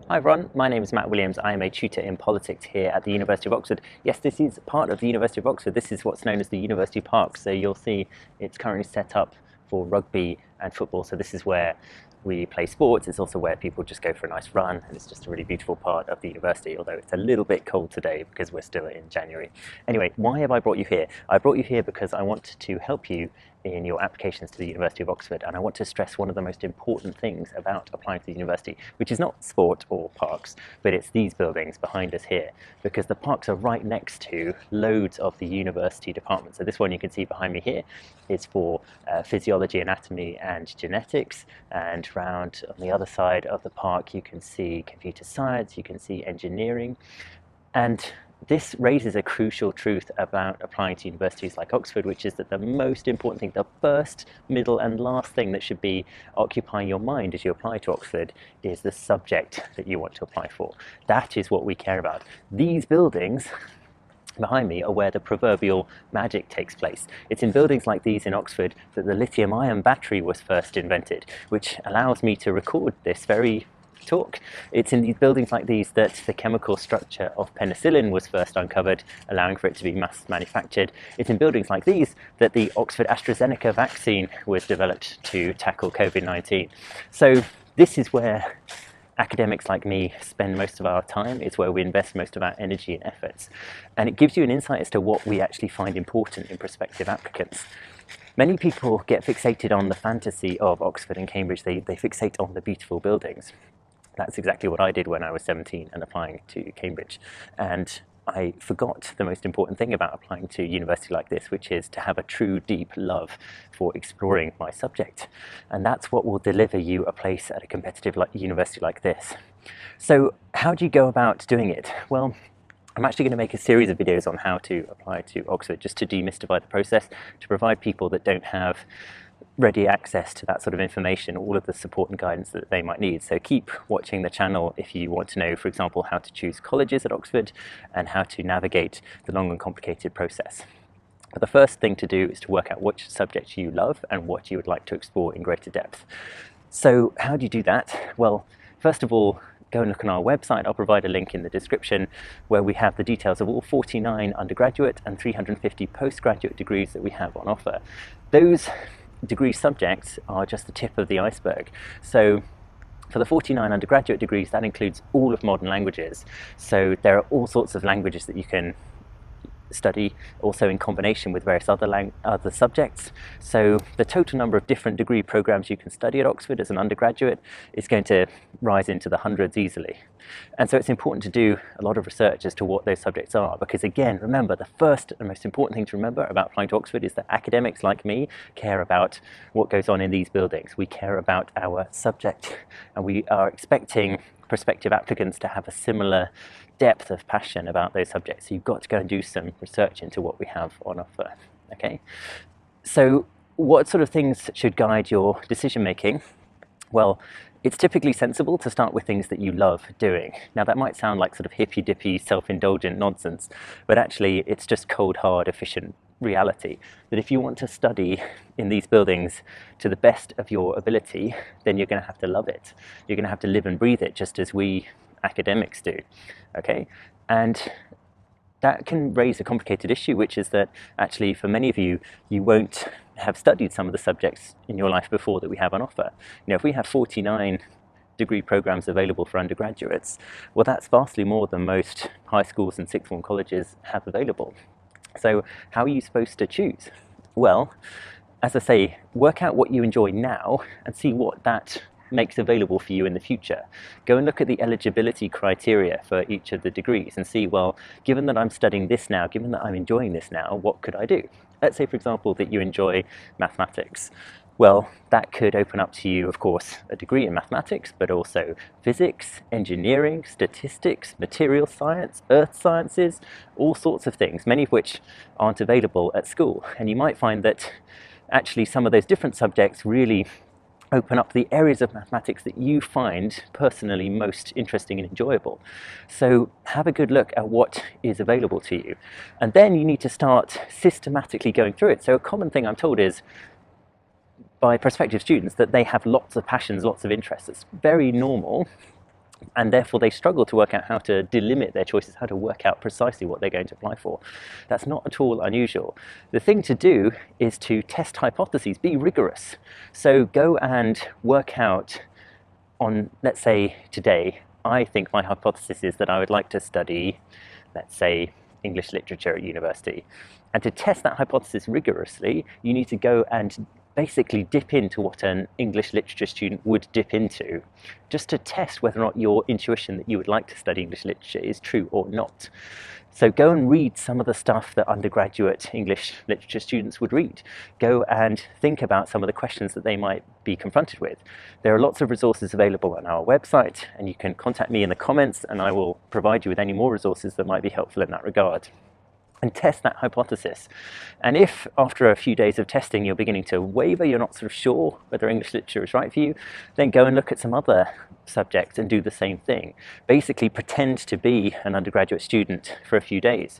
Hi everyone, my name is Matt Williams. I am a tutor in politics here at the University of Oxford. Yes, this is part of the University of Oxford. This is what's known as the University Park. So you'll see it's currently set up for rugby and football. So this is where we play sports. It's also where people just go for a nice run, and it's just a really beautiful part of the university, although it's a little bit cold today because we're still in January. Anyway, why have I brought you here? I brought you here because I want to help you in your applications to the University of Oxford, and I want to stress one of the most important things about applying to the university, which is not sport or parks, but it's these buildings behind us here, because the parks are right next to loads of the university departments. So this one you can see behind me here is for physiology, anatomy and genetics, and round on the other side of the park you can see computer science, you can see engineering. And this raises a crucial truth about applying to universities like Oxford, which is that the most important thing, the first, middle and last thing that should be occupying your mind as you apply to Oxford is the subject that you want to apply for. That is what we care about. These buildings behind me are where the proverbial magic takes place. It's in buildings like these in Oxford that the lithium-ion battery was first invented, which allows me to record this very talk. It's in these buildings like these that the chemical structure of penicillin was first uncovered, allowing for it to be mass manufactured. It's in buildings like these that the Oxford AstraZeneca vaccine was developed to tackle COVID-19. So this is where academics like me spend most of our time. It's where we invest most of our energy and efforts. And it gives you an insight as to what we actually find important in prospective applicants. Many people get fixated on the fantasy of Oxford and Cambridge. They fixate on the beautiful buildings. That's exactly what I did when I was 17 and applying to Cambridge. And I forgot the most important thing about applying to a university like this, which is to have a true deep love for exploring my subject. And that's what will deliver you a place at a competitive university like this. So how do you go about doing it? Well, I'm actually going to make a series of videos on how to apply to Oxford, just to demystify the process, to provide people that don't have ready access to that sort of information, all of the support and guidance that they might need. So keep watching the channel if you want to know, for example, how to choose colleges at Oxford and how to navigate the long and complicated process. But the first thing to do is to work out which subject you love and what you would like to explore in greater depth. So how do you do that? Well, first of all, go and look on our website. I'll provide a link in the description where we have the details of all 49 undergraduate and 350 postgraduate degrees that we have on offer. Those degree subjects are just the tip of the iceberg. So for the 49 undergraduate degrees, that includes all of modern languages. So there are all sorts of languages that you can study, also in combination with various other subjects. So the total number of different degree programs you can study at Oxford as an undergraduate is going to rise into the hundreds easily. And so it's important to do a lot of research as to what those subjects are, because again, remember, the first and most important thing to remember about applying to Oxford is that academics like me care about what goes on in these buildings. We care about our subject, and we are expecting prospective applicants to have a similar depth of passion about those subjects. So you've got to go and do some research into what we have on offer. Okay, so what sort of things should guide your decision making? Well, it's typically sensible to start with things that you love doing. Now that might sound like sort of hippy-dippy, self-indulgent nonsense, but actually it's just cold, hard, efficient reality. That if you want to study in these buildings to the best of your ability, then you're going to have to love it. You're going to have to live and breathe it, just as we academics do. Okay, and that can raise a complicated issue, which is that actually for many of you, you won't have studied some of the subjects in your life before that we have on offer. You know, if we have 49 degree programs available for undergraduates, well, that's vastly more than most high schools and sixth form colleges have available. So how are you supposed to choose? Well, as I say, work out what you enjoy now and see what that makes available for you in the future. Go and look at the eligibility criteria for each of the degrees and see, well, given that I'm studying this now, given that I'm enjoying this now, what could I do? Let's say, for example, that you enjoy mathematics. Well, that could open up to you, of course, a degree in mathematics, but also physics, engineering, statistics, material science, earth sciences, all sorts of things, many of which aren't available at school. And you might find that actually some of those different subjects really open up the areas of mathematics that you find personally most interesting and enjoyable. So have a good look at what is available to you. And then you need to start systematically going through it. So a common thing I'm told is by prospective students that they have lots of passions, lots of interests. It's very normal and therefore they struggle to work out how to delimit their choices, how to work out precisely what they're going to apply for. That's not at all unusual. The thing to do is to test hypotheses, be rigorous. So go and work out on, let's say today, I think my hypothesis is that I would like to study, let's say, English literature at university. And to test that hypothesis rigorously, you need to go and basically dip into what an English literature student would dip into, just to test whether or not your intuition that you would like to study English literature is true or not. So go and read some of the stuff that undergraduate English literature students would read. Go and think about some of the questions that they might be confronted with. There are lots of resources available on our website, and you can contact me in the comments and I will provide you with any more resources that might be helpful in that regard. And test that hypothesis. And if after a few days of testing you're beginning to waver, you're not sort of sure whether English literature is right for you, then go and look at some other subjects and do the same thing. Basically pretend to be an undergraduate student for a few days.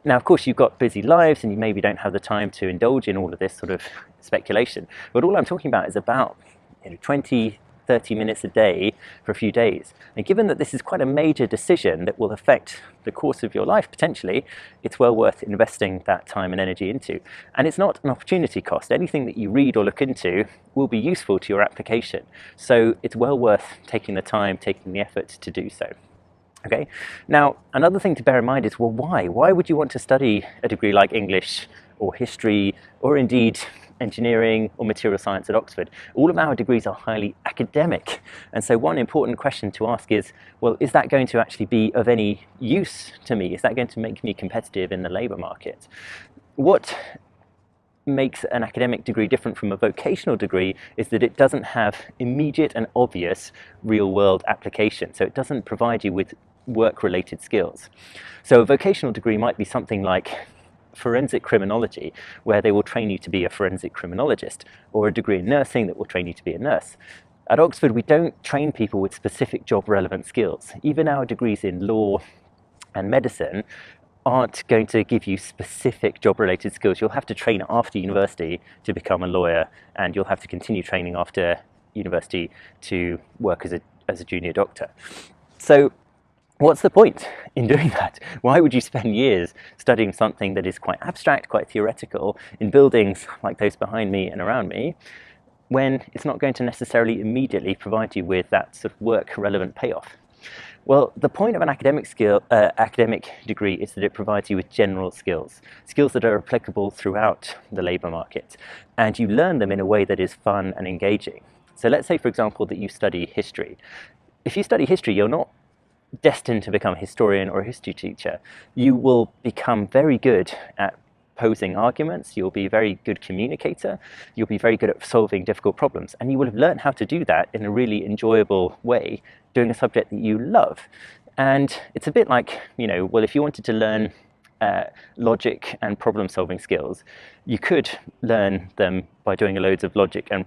Now, of course, you've got busy lives and you maybe don't have the time to indulge in all of this sort of speculation, but all I'm talking about is about 20, 30 minutes a day for a few days. And given that this is quite a major decision that will affect the course of your life potentially, it's well worth investing that time and energy into. And it's not an opportunity cost. Anything that you read or look into will be useful to your application. So it's well worth taking the time, taking the effort to do so. Okay. Now, another thing to bear in mind is, well, why? Why would you want to study a degree like English or history or indeed engineering or material science at Oxford? All of our degrees are highly academic. And so one important question to ask is, well, is that going to actually be of any use to me? Is that going to make me competitive in the labour market? What makes an academic degree different from a vocational degree is that it doesn't have immediate and obvious real-world application. So it doesn't provide you with work-related skills. So a vocational degree might be something like forensic criminology, where they will train you to be a forensic criminologist, or a degree in nursing that will train you to be a nurse. At Oxford, we don't train people with specific job-relevant skills. Even our degrees in law and medicine aren't going to give you specific job-related skills. You'll have to train after university to become a lawyer, and you'll have to continue training after university to work as a junior doctor. So what's the point in doing that? Why would you spend years studying something that is quite abstract, quite theoretical, in buildings like those behind me and around me, when it's not going to necessarily immediately provide you with that sort of work-relevant payoff? Well, the point of an academic degree is that it provides you with general skills, skills that are applicable throughout the labour market, and you learn them in a way that is fun and engaging. So let's say, for example, that you study history. If you study history, you're not destined to become a historian or a history teacher. You will become very good at posing arguments, you'll be a very good communicator, you'll be very good at solving difficult problems, and you will have learned how to do that in a really enjoyable way, doing a subject that you love. And it's a bit like, well, if you wanted to learn logic and problem solving skills, you could learn them by doing loads of logic and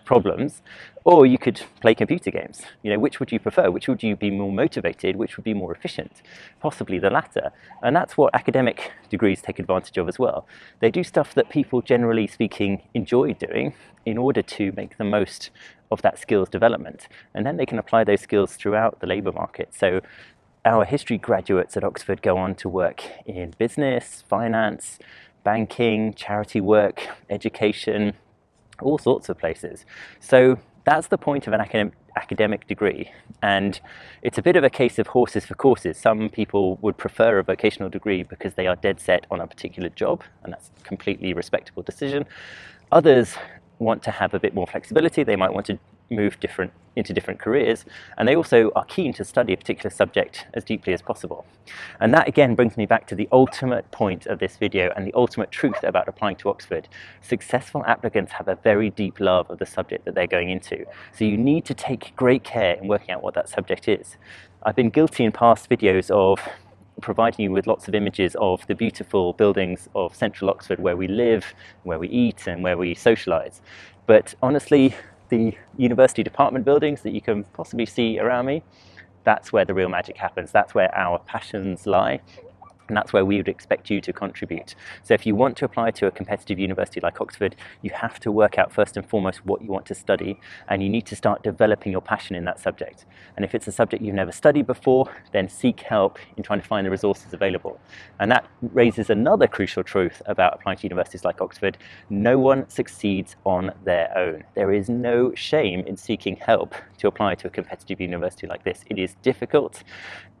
problems, or you could play computer games. Which would you prefer? Which would you be more motivated? Which would be more efficient? Possibly the latter. And that's what academic degrees take advantage of as well. They do stuff that people, generally speaking, enjoy doing in order to make the most of that skills development. And then they can apply those skills throughout the labour market. So our history graduates at Oxford go on to work in business, finance, banking, charity work, education, all sorts of places. So that's the point of an academic degree, and it's a bit of a case of horses for courses. Some people would prefer a vocational degree because they are dead set on a particular job, and that's a completely respectable decision. Others want to have a bit more flexibility. They might want to move into different careers, and they also are keen to study a particular subject as deeply as possible. And that again brings me back to the ultimate point of this video and the ultimate truth about applying to Oxford. Successful applicants have a very deep love of the subject that they're going into, so you need to take great care in working out what that subject is. I've been guilty in past videos of providing you with lots of images of the beautiful buildings of central Oxford where we live, where we eat and where we socialise. But honestly, the university department buildings that you can possibly see around me, that's where the real magic happens. That's where our passions lie. And that's where we would expect you to contribute. So if you want to apply to a competitive university like Oxford, you have to work out first and foremost what you want to study, and you need to start developing your passion in that subject. And if it's a subject you've never studied before, then seek help in trying to find the resources available. And that raises another crucial truth about applying to universities like Oxford. No one succeeds on their own. There is no shame in seeking help to apply to a competitive university like this. It is difficult,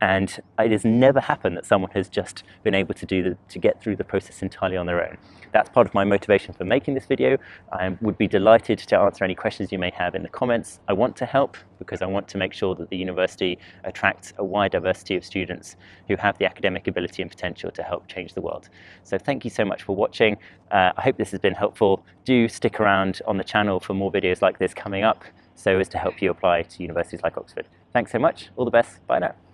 and it has never happened that someone has just been able to get through the process entirely on their own. That's part of my motivation for making this video. I would be delighted to answer any questions you may have in the comments. I want to help because I want to make sure that the university attracts a wide diversity of students who have the academic ability and potential to help change the world. So thank you so much for watching. I hope this has been helpful. Do stick around on the channel for more videos like this coming up so as to help you apply to universities like Oxford. Thanks so much. All the best. Bye now.